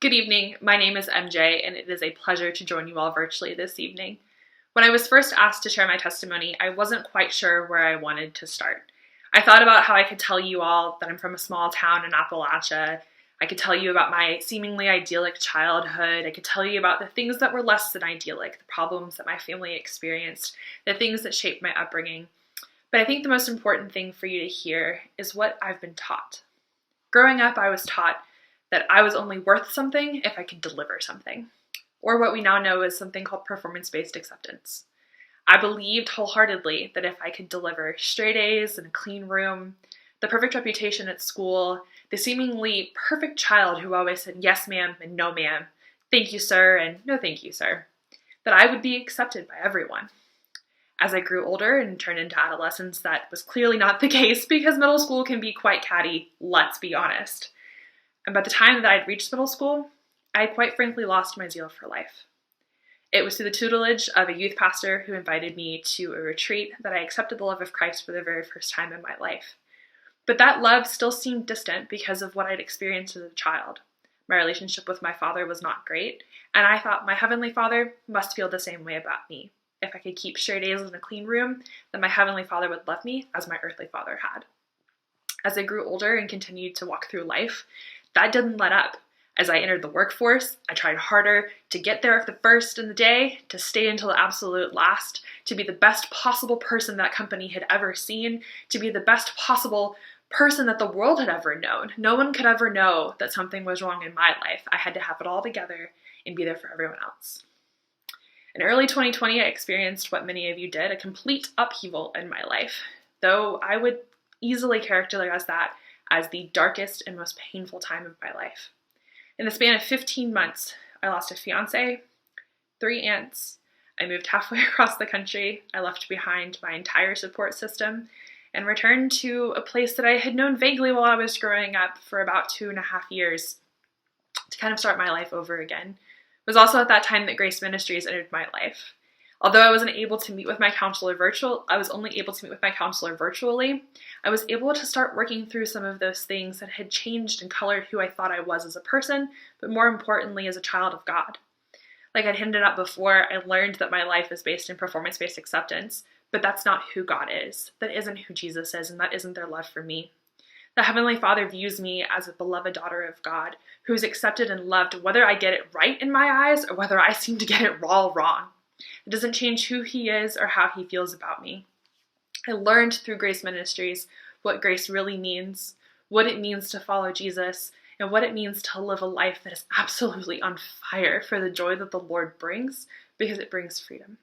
Good evening. My name is MJ, and it is a pleasure to join you all virtually this evening. When I was first asked to share my testimony, I wasn't quite sure where I wanted to start. I thought about how I could tell you all that I'm from a small town in Appalachia. I could tell you about my seemingly idyllic childhood. I could tell you about the things that were less than idyllic, the problems that my family experienced, the things that shaped my upbringing. But I think the most important thing for you to hear is what I've been taught. Growing up, I was taught that I was only worth something if I could deliver something, or what we now know is something called performance-based acceptance. I believed wholeheartedly that if I could deliver straight A's in a clean room, the perfect reputation at school, the seemingly perfect child who always said yes ma'am and no ma'am, thank you sir and no thank you sir, that I would be accepted by everyone. As I grew older and turned into adolescence, that was clearly not the case because middle school can be quite catty, let's be honest. And by the time that I'd reached middle school, I had quite frankly lost my zeal for life. It was through the tutelage of a youth pastor who invited me to a retreat that I accepted the love of Christ for the very first time in my life. But that love still seemed distant because of what I'd experienced as a child. My relationship with my father was not great, and I thought my heavenly Father must feel the same way about me. If I could keep straight A's in a clean room, then my heavenly Father would love me as my earthly father had. As I grew older and continued to walk through life, that didn't let up. As I entered the workforce, I tried harder to get there the first in the day, to stay until the absolute last, to be the best possible person that company had ever seen, to be the best possible person that the world had ever known. No one could ever know that something was wrong in my life. I had to have it all together and be there for everyone else. In early 2020, I experienced what many of you did, a complete upheaval in my life, though I would easily characterize that as the darkest and most painful time of my life. In the span of 15 months, I lost a fiance, 3 aunts, I moved halfway across the country, I left behind my entire support system, and returned to a place that I had known vaguely while I was growing up for about 2.5 years to kind of start my life over again. It was also at that time that Grace Ministries entered my life. Although I was only able to meet with my counselor virtually, I was able to start working through some of those things that had changed and colored who I thought I was as a person, but more importantly as a child of God. Like I'd hinted at before, I learned that my life is based in performance-based acceptance, but that's not who God is. That isn't who Jesus is, and that isn't their love for me. The Heavenly Father views me as a beloved daughter of God, who is accepted and loved whether I get it right in my eyes or whether I seem to get it all wrong. It doesn't change who he is or how he feels about me. I learned through Grace Ministries what grace really means, what it means to follow Jesus, and what it means to live a life that is absolutely on fire for the joy that the Lord brings, because it brings freedom.